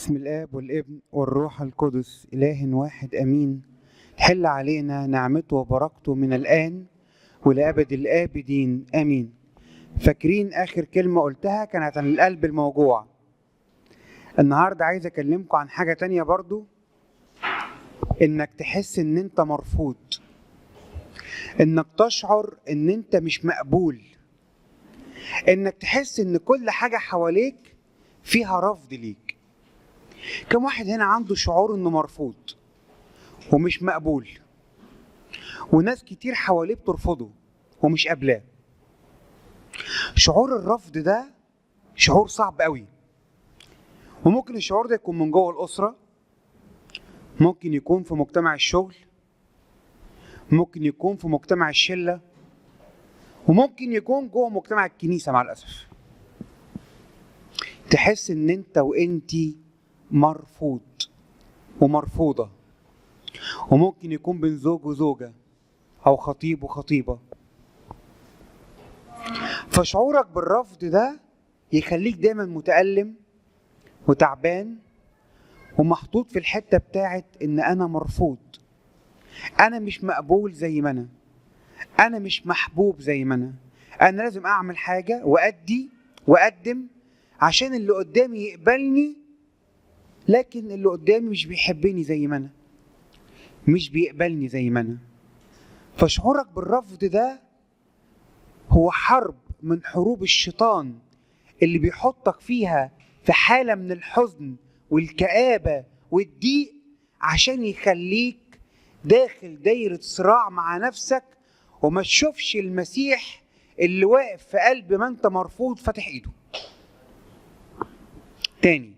بسم الآب والابن والروح القدس إله واحد أمين. حل علينا نعمته وبركته من الآن ولأبد الآبدين آمين. فاكرين آخر كلمة قلتها كانت عن القلب الموجوع. النهاردة عايز أكلمكم عن حاجة تانية برضو، إنك تحس إن أنت مرفوض، إنك تشعر إن أنت مش مقبول، إنك تحس إن كل حاجة حواليك فيها رفض ليك. كم واحد هنا عنده شعور إنه مرفوض ومش مقبول، وناس كتير حواليه بترفضه ومش قابلاه؟ شعور الرفض ده شعور صعب قوي، وممكن الشعور ده يكون من جوه الأسرة، ممكن يكون في مجتمع الشغل، ممكن يكون في مجتمع الشلة، وممكن يكون جوه مجتمع الكنيسة. مع الأسف تحس إن أنت وإنتي مرفوض ومرفوضة، وممكن يكون بين زوج وزوجة أو خطيب وخطيبة. فشعورك بالرفض ده يخليك دايما متألم وتعبان ومحطوط في الحتة بتاعت إن أنا مرفوض، أنا مش مقبول زي ما أنا مش محبوب زي ما أنا لازم أعمل حاجة وأدي وأقدم عشان اللي قدامي يقبلني، لكن اللي قدامي مش بيحبني زي ما أنا، مش بيقبلني زي ما أنا. فشعورك بالرفض ده هو حرب من حروب الشيطان اللي بيحطك فيها في حالة من الحزن والكآبة والضيق، عشان يخليك داخل دايرة صراع مع نفسك وما تشوفش المسيح اللي واقف في قلب ما انت مرفوض فاتح ايده. تاني،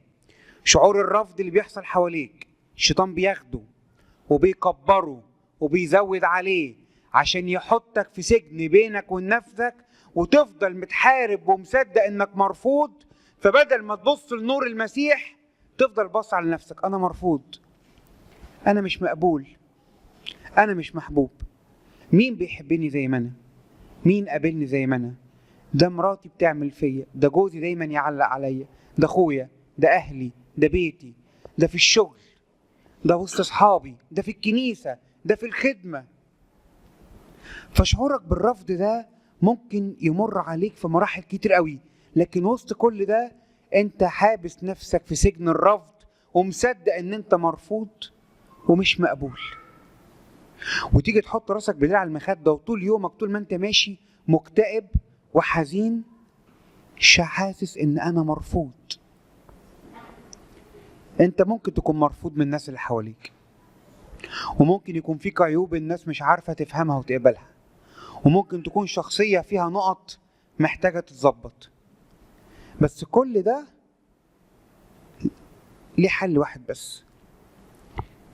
شعور الرفض اللي بيحصل حواليك الشيطان بياخده وبيكبره وبيزود عليه عشان يحطك في سجن بينك ونفسك، وتفضل متحارب ومصدق انك مرفوض. فبدل ما تبص لنور المسيح تفضل باص على نفسك، انا مرفوض، انا مش مقبول، انا مش محبوب. مين بيحبني زي ما انا؟ مين قابلني زي ما انا؟ ده مراتي بتعمل فيا، ده جوزي دايما يعلق عليا، ده اخويا، ده اهلي، ده بيتي، ده في الشغل، ده وسط اصحابي، ده في الكنيسة، ده في الخدمة. فشعورك بالرفض ده ممكن يمر عليك في مراحل كتير قوي، لكن وسط كل ده انت حابس نفسك في سجن الرفض ومصدق ان انت مرفوض ومش مقبول. وتيجي تحط راسك بالليل على المخدة وطول يومك طول ما انت ماشي مكتئب وحزين، حاسس ان انا مرفوض. انت ممكن تكون مرفوض من الناس اللي حواليك، وممكن يكون فيك عيوب الناس مش عارفة تفهمها وتقبلها، وممكن تكون شخصية فيها نقط محتاجة تتظبط. بس كل ده ليه حل واحد بس،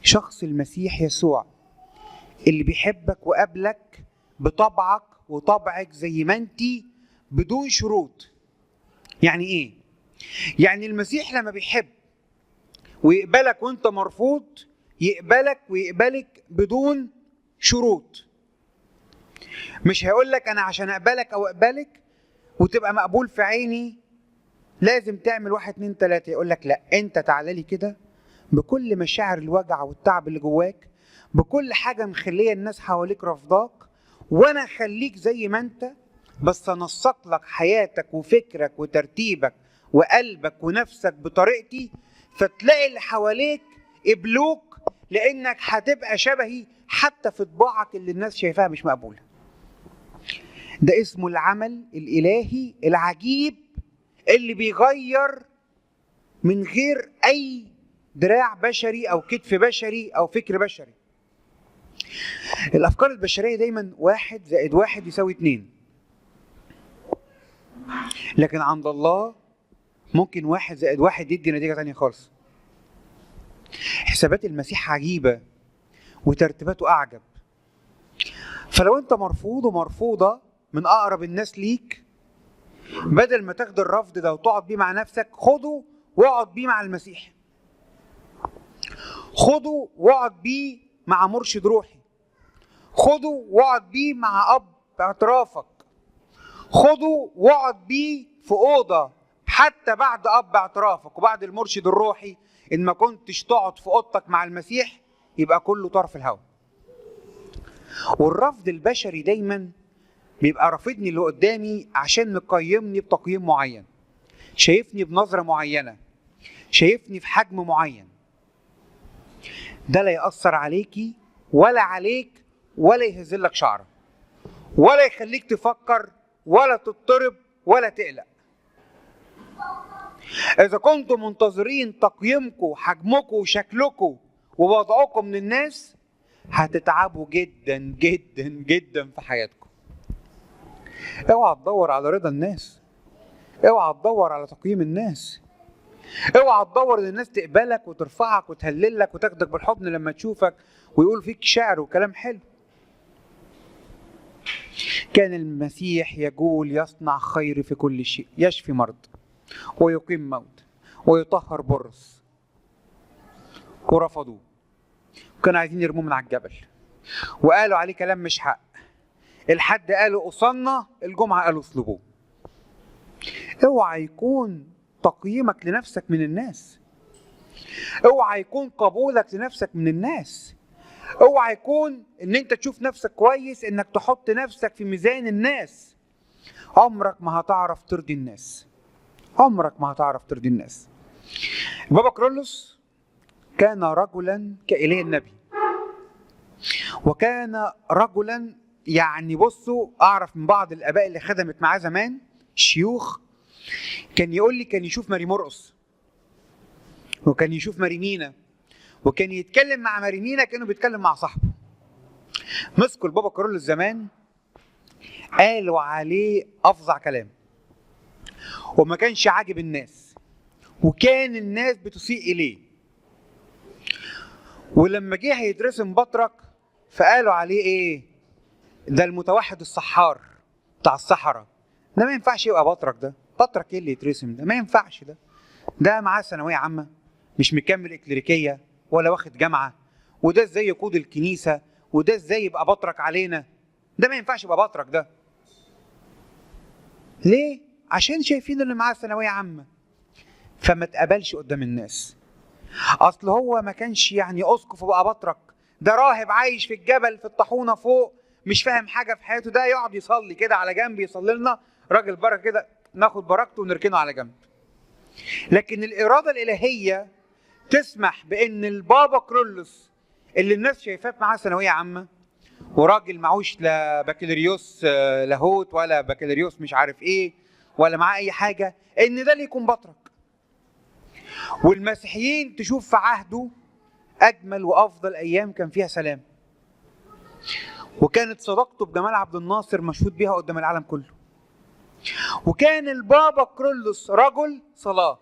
شخص المسيح يسوع اللي بيحبك وقابلك بطبعك وطبعك زي ما انتي بدون شروط. يعني ايه؟ يعني المسيح لما بيحب ويقبلك وانت مرفوض يقبلك ويقبلك بدون شروط. مش هيقولك انا عشان اقبلك او اقبلك وتبقى مقبول في عيني لازم تعمل 1 2 3. يقولك لا، انت تعالى لي كده بكل مشاعر الوجع والتعب اللي جواك، بكل حاجة مخلية الناس حواليك رفضاك، وانا خليك زي ما انت، بس انسق لك حياتك وفكرك وترتيبك وقلبك ونفسك بطريقتي، فتلاقي اللي حواليك قبلوك لانك هتبقى شبهي حتى في طباعك اللي الناس شايفاها مش مقبولة. ده اسمه العمل الإلهي العجيب اللي بيغير من غير أي دراع بشري أو كتف بشري أو فكر بشري. الأفكار البشرية دايما 1 زائد 1 يساوي 2، لكن عند الله ممكن 1 زائد 1 يدي نتيجة تانية خالص. حسابات المسيح عجيبة وترتيباته أعجب. فلو أنت مرفوض ومرفوضة من أقرب الناس ليك، بدل ما تاخد الرفض ده وتقعد بيه مع نفسك، خده واقعد بيه مع المسيح، خده واقعد بيه مع مرشد روحي، خده واقعد بيه مع أب اعترافك، خده واقعد بيه في أوضة حتى بعد أب اعترافك وبعد المرشد الروحي ان ما كنتش تقعد في اوضتك مع المسيح يبقى كله طرف الهوا. والرفض البشري دايما بيبقى رافضني اللي قدامي عشان مقيمني بتقييم معين، شايفني بنظرة معينة، شايفني في حجم معين. ده لا يأثر عليكي ولا عليك ولا يهزلك شعرك ولا يخليك تفكر ولا تضطرب ولا تقلق. إذا كنتم منتظرين تقييمكم حجمكم وشكلكم ووضعكم من الناس هتتعبوا جدا جدا جدا في حياتكم. اوعى تدور على رضا الناس، اوعى تدور على تقييم الناس، اوعى تدور ان الناس تقبلك وترفعك وتهللك وتاخدك بالحضن لما تشوفك ويقول فيك شعر وكلام حلو. كان المسيح يقول يصنع خير في كل شيء، يشفي مرض ويقيم موت ويطهر برص، ورفضوه. كانوا عايزين يرموه من على الجبل وقالوا عليه كلام مش حق. الحد قالوا أصلنا، الجمعة قالوا اصلبوه. اوعى يكون تقييمك لنفسك من الناس، اوعى يكون قبولك لنفسك من الناس، اوعى يكون ان انت تشوف نفسك كويس انك تحط نفسك في ميزان الناس. عمرك ما هتعرف ترضي الناس، عمرك ما هتعرف ترضي الناس. بابا كرولوس كان رجلا كإيليا النبي، وكان رجلا يعني بصوا اعرف من بعض الاباء اللي خدمت معاه زمان شيوخ كان يقول لي كان يشوف ماري مرقس وكان يشوف ماري مينا وكان يتكلم مع ماري مينا كانه بيتكلم مع صاحبه. مسكوا البابا كرولوس زمان قالوا عليه افظع كلام وما كانش عاجب الناس وكان الناس بتسيء اليه. ولما جه هيترسم بطرك فقالوا عليه ايه؟ ده المتوحد السحار بتاع الصحراء، ده ما ينفعش يبقى بطرك. ده بطرك ايه اللي يترسم؟ ده ما ينفعش. ده معاه ثانويه عامه، مش مكمل اكليريكيه ولا واخد جامعه، وده ازاي يقود الكنيسه، وده ازاي يبقى بطرك علينا؟ ده ما ينفعش يبقى بطرك. ده ليه؟ عشان شايفين اللي معاه ثانويه عامه فما تقبلش قدام الناس. اصل هو ما كانش يعني اسقف وبقى بطرك، ده راهب عايش في الجبل في الطاحونه فوق مش فاهم حاجه في حياته، ده يقعد يصلي كده على جنب يصلي لنا راجل بركه كده ناخد بركته ونركنه على جنب. لكن الاراده الالهيه تسمح بان البابا كرولوس اللي الناس شايفاه معاه ثانويه عامه وراجل معوش لا بكالوريوس لاهوت ولا بكالوريوس مش عارف ايه ولا معاه اي حاجه، ان ده اللي يكون بطرك. والمسيحيين تشوف في عهده اجمل وافضل ايام كان فيها سلام، وكانت صداقته بجمال عبد الناصر مشهود بيها قدام العالم كله. وكان البابا كرولوس رجل صلاه،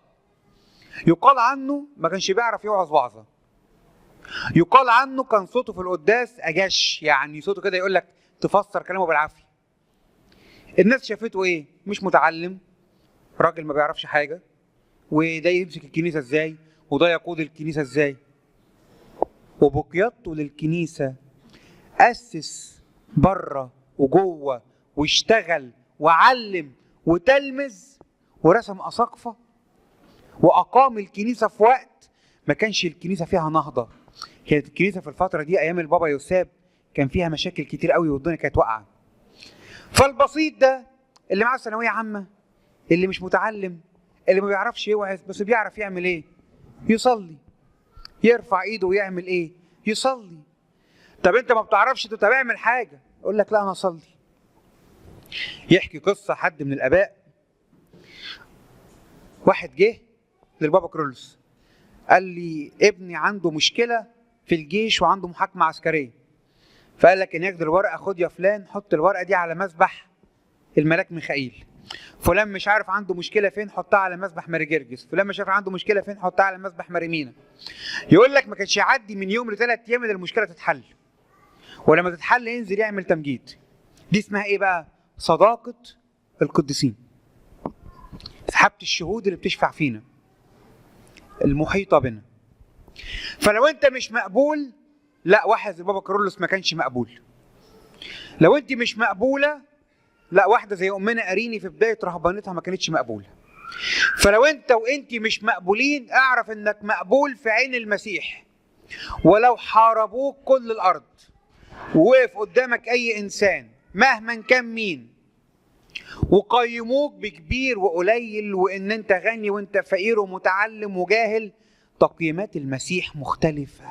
يقال عنه ما كانش بيعرف يوعظ وعظه، يقال عنه كان صوته في القداس اجش، يعني صوته كده يقول لك تفسر كلامه بالعافيه. الناس شافته ايه؟ مش متعلم، راجل ما بيعرفش حاجه، وده يمسك الكنيسه ازاي وده يقود الكنيسه ازاي. وبقيادته للكنيسه اسس بره وجوه واشتغل وعلم وتلمذ ورسم اساقفه واقام الكنيسه في وقت ما كانش الكنيسه فيها نهضه. كانت الكنيسه في الفتره دي ايام البابا يوساب كان فيها مشاكل كتير قوي والدنيا كانت واقعه. فالبسيط ده اللي معاه ثانويه عامه، اللي مش متعلم، اللي ما بيعرفش يوعظ بس بيعرف يعمل ايه؟ يصلي، يرفع ايده ويعمل ايه؟ يصلي. طب انت ما بتعرفش طب اعمل حاجه، يقول لك لا انا اصلي. يحكي قصه حد من الاباء، واحد جه للبابا كرولوس قال لي ابني عنده مشكله في الجيش وعنده محاكمه عسكريه، فقال لك ان ياخد الورقه، خد يا فلان حط الورقه دي على مسبح الملاك ميخائيل، فلان مش عارف عنده مشكله فين حطها على مسبح ماري جرجس، فلان مش عارف عنده مشكله فين حطها على مسبح ماري مينا. يقول لك ما كانش يعدي من يوم ل3 ايام ان المشكله تتحل، ولما تتحل ينزل يعمل تمجيد. دي اسمها ايه بقى؟ صداقه القديسين، سحابه الشهود اللي بتشفع فينا المحيطه بنا. فلو انت مش مقبول، لا واحد زي بابا كرولوس ما كانش مقبول. لو انت مش مقبوله، لا واحده زي امنا اريني في بدايه رهبانتها ما كانتش مقبوله. فلو انت وانت مش مقبولين، اعرف انك مقبول في عين المسيح. ولو حاربوك كل الارض ووقف قدامك اي انسان مهما كان مين، وقيموك بكبير وقليل، وان انت غني وانت فقير ومتعلم وجاهل، تقييمات المسيح مختلفة.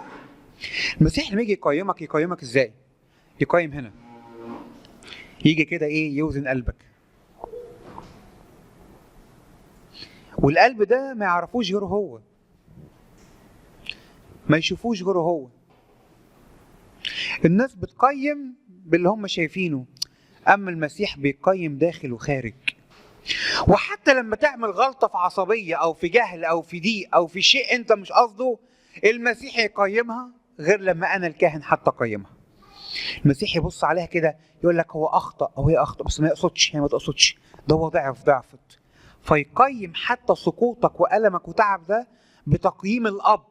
المسيح لما يجي يقيمك ازاي؟ يقيم هنا، يجي كده ايه، يوزن قلبك. والقلب ده ما يعرفوش غيره هو، ما يشوفوش غيره هو. الناس بتقيم باللي هم شايفينه، اما المسيح بيقيم داخل وخارج. وحتى لما تعمل غلطة في عصبية او في جهل او في ضيق او في شيء انت مش قصده، المسيح يقيمها غير لما انا الكاهن حتى اقيمها. المسيح يبص عليها كده يقول لك هو اخطأ او هي اخطأ، بس ما يقصدش، هي ما تقصدش، ده هو ضعفت. فيقيم حتى سقوطك وألمك وتعب ده بتقييم الأب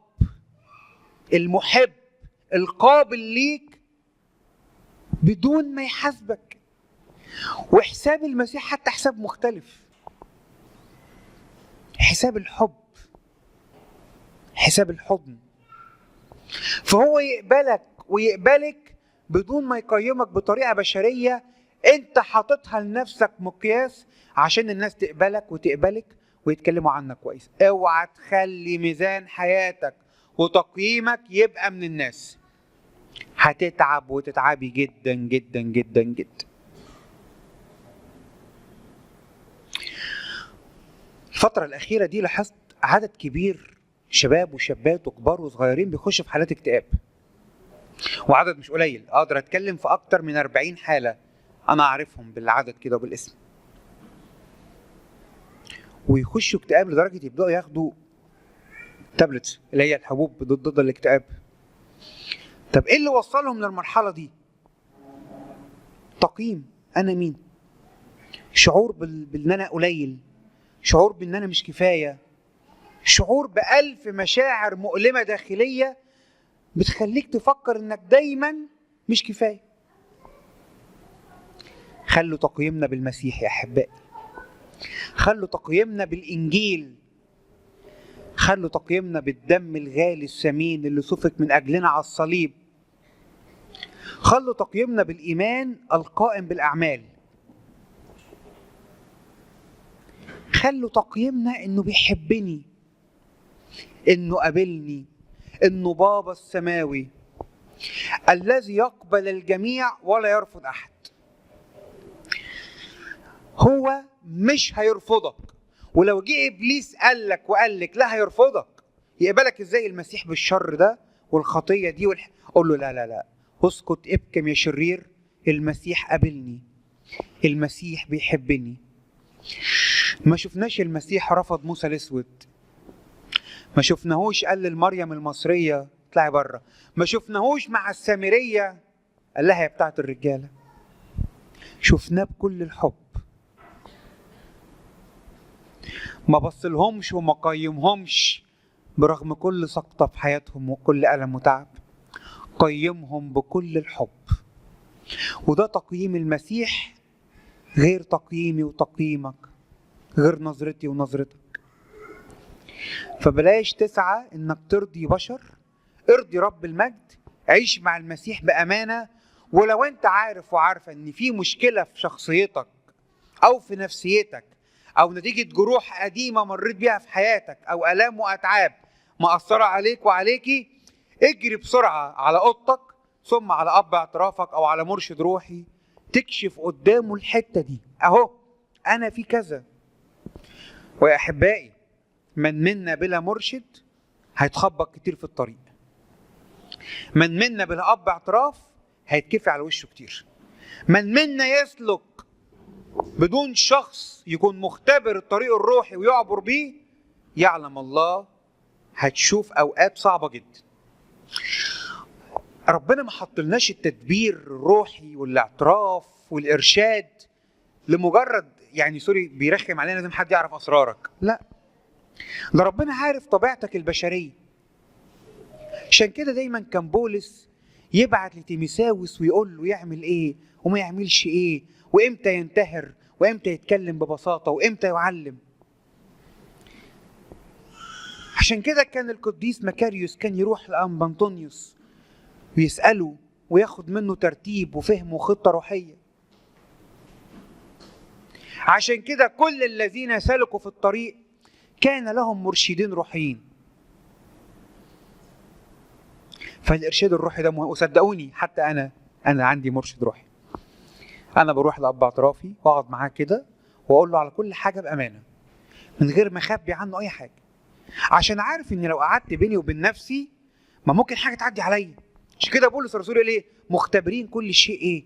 المحب القابل ليك بدون ما يحاسبك. وحساب المسيح حتى حساب مختلف، حساب الحب، حساب الحضن. فهو يقبلك ويقبلك بدون ما يقيمك بطريقة بشرية انت حاططها لنفسك مقياس عشان الناس تقبلك وتقبلك ويتكلموا عنك كويس. اوعى تخلي ميزان حياتك وتقييمك يبقى من الناس، هتتعب وتتعبي جدا جدا جدا جدا. الفترة الأخيرة دي لاحظت عدد كبير شباب وشابات وكبار وصغيرين بيخشوا في حالات اكتئاب، وعدد مش قليل، اقدر اتكلم في اكتر من 40 حالة انا اعرفهم بالعدد كده وبالاسم. ويخشوا اكتئاب لدرجة يبدأوا ياخدوا تابلتس اللي هي الحبوب ضد الاكتئاب. طب ايه اللي وصلهم للمرحلة دي؟ تقييم انا مين، شعور بان انا قليل، شعور بان انا مش كفاية، شعور بألف مشاعر مؤلمة داخلية بتخليك تفكر انك دايما مش كفاية. خلوا تقييمنا بالمسيح يا احبائي، خلوا تقييمنا بالانجيل، خلوا تقييمنا بالدم الغالي الثمين اللي سفك من اجلنا على الصليب، خلوا تقييمنا بالايمان القائم بالاعمال، خلوا تقييمنا انه بيحبني، انه قابلني، انه بابا السماوي الذي يقبل الجميع ولا يرفض احد. هو مش هيرفضك، ولو جه ابليس قال لك لا هيرفضك. يقبلك ازاي المسيح بالشر ده والخطيه دي قول له لا لا لا، اسكت ابكم يا شرير، المسيح قابلني، المسيح بيحبني. ما شفناش المسيح رفض موسى الاسود، ما شفناهوش قال للمريم المصريه اطلعي بره، ما شفناهوش مع السامريه قال لها يا بتاعه الرجاله. شفناه بكل الحب، ما بصلهمش وما قيمهمش برغم كل سقطة في حياتهم وكل ألم وتعب، قيمهم بكل الحب. وده تقييم المسيح غير تقييمي وتقييمك، غير نظرتي ونظرتك. فبلاش تسعى انك ترضي بشر، ارضي رب المجد، عيش مع المسيح بأمانة. ولو انت عارف وعارفة ان في مشكلة في شخصيتك او في نفسيتك او نتيجة جروح قديمة مريت بيها في حياتك او آلام وأتعاب مأثرة عليك وعليكي، اجري بسرعة على اوضتك ثم على اب اعترافك او على مرشد روحي تكشف قدامه الحتة دي، اهو انا في كذا. ويا احبائي، من منا بلا مرشد هيتخبط كتير في الطريق، من منا بلا اب اعتراف هيتكفي على وشه كتير، من منا يسلك بدون شخص يكون مختبر الطريق الروحي ويعبر بيه، يعلم الله هتشوف اوقات صعبة جدا. ربنا ما حطلناش التدبير الروحي والاعتراف والارشاد لمجرد يعني سوري بيرخم علينا لازم حد يعرف اسرارك، لا، ده ربنا عارف طبيعتك البشرية. عشان كده دايما كان بولس يبعت لتيموثاوس ويقول له يعمل ايه وما يعملش ايه، وامتى ينتهر وامتى يتكلم ببساطة وامتى يعلم. عشان كده كان القديس مكاريوس كان يروح لأنبا أنطونيوس ويسأله وياخد منه ترتيب وفهم وخطة روحية. عشان كده كل الذين سلكوا في الطريق كان لهم مرشدين روحيين. فالإرشاد الروحي ده مهم، وصدقوني حتى أنا عندي مرشد روحي. أنا بروح لأب اعترافي وأقعد معاه كده وأقول له على كل حاجة بأمانة من غير ما أخبي عنه أي حاجة، عشان عارف إن لو قعدت بيني وبين نفسي ما ممكن حاجة تعدي عليا. عشان كده بولس الرسول قال إيه؟ مختبرين كل شيء إيه؟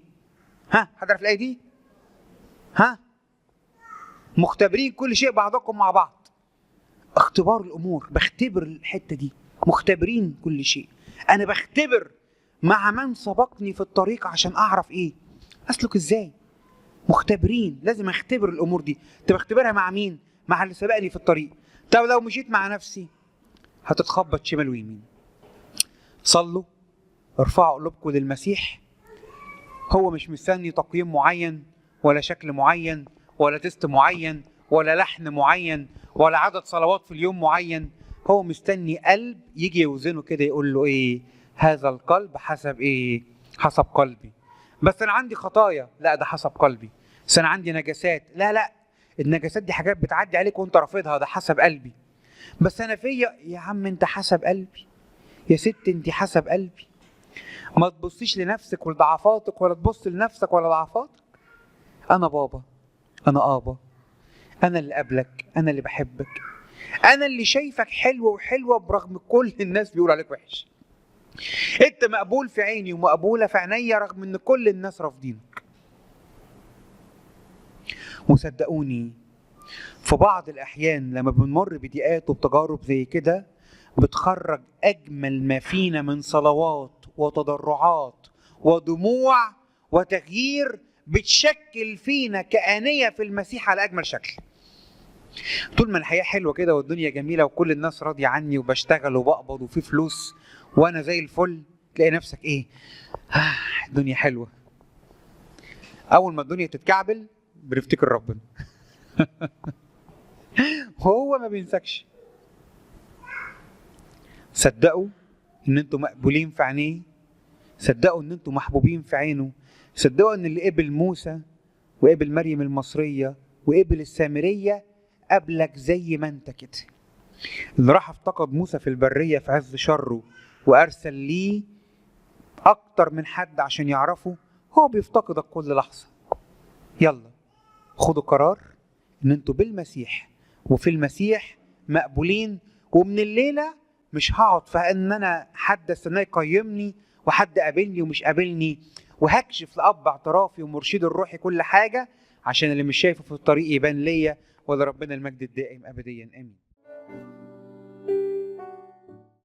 حد عارف الآية دي؟ مختبرين كل شيء بعضكم مع بعض. اختبار الأمور، بختبر الحتة دي، مختبرين كل شيء. أنا بختبر مع من سبقني في الطريق عشان أعرف إيه؟ أسلك إزاي؟ مختبرين، لازم أختبر الأمور دي. أنت بختبرها مع مين؟ مع اللي سبقني في الطريق. طب لو مشيت مع نفسي هتتخبط شمال ويمين. صلوا، ارفعوا قلوبكم للمسيح. هو مش مستني تقييم معين ولا شكل معين ولا تست معين ولا لحن معين ولا عدد صلوات في اليوم معين. هو مستني قلب يجي يوزنه كده، يقول له ايه؟ هذا القلب حسب ايه؟ حسب قلبي. بس انا عندي خطايا، لا ده حسب قلبي. بس انا عندي نجاسات، لا النجاسات دي حاجات بتعدي عليك وانت رافضها، ده حسب قلبي. بس انا فيا يا عم انت حسب قلبي، يا ست انت حسب قلبي. ما تبصيش لنفسك ولضعفاتك ولا تبص لنفسك ولا ضعفاتك. انا بابا، انا ابا، انا اللي قبلك، انا اللي بحبك، انا اللي شايفك حلو وحلوه برغم كل الناس بيقول عليك وحش. انت مقبول في عيني ومقبوله في عينيا رغم ان كل الناس رافضينك. وصدقوني في بعض الاحيان لما بنمر بضيقات وبتجارب زي كده بتخرج اجمل ما فينا من صلوات وتضرعات ودموع وتغيير، بتشكل فينا كآنية في المسيح على اجمل شكل. طول ما الحياه حلوه كده والدنيا جميله وكل الناس راضيه عني وبشتغل وبقبض وفي فلوس وانا زي الفل، تلاقي نفسك ايه؟ الدنيا حلوه. اول ما الدنيا تتكعبل بنفتكر ربنا. هو ما بينسكش. صدقوا ان انتم مقبولين في عينيه، صدقوا ان انتم محبوبين في عينه، صدقوا ان اللي قبل موسى وقبل مريم المصريه وقبل السامريه قبلك زي ما انت كده. اللي راح افتقد موسى في البريه في عز شره وارسل ليه اكتر من حد عشان يعرفه، هو بيفتقدك كل لحظه. يلا خدوا قرار ان انتوا بالمسيح وفي المسيح مقبولين. ومن الليله مش هقعد فان انا حد استناه يقيمني وحد قابلني ومش قابلني، وهكشف لأب اعترافي ومرشدي الروحي كل حاجه عشان اللي مش شايفه في الطريق يبان ليا. ولربنا المجد الدائم ابديا امين.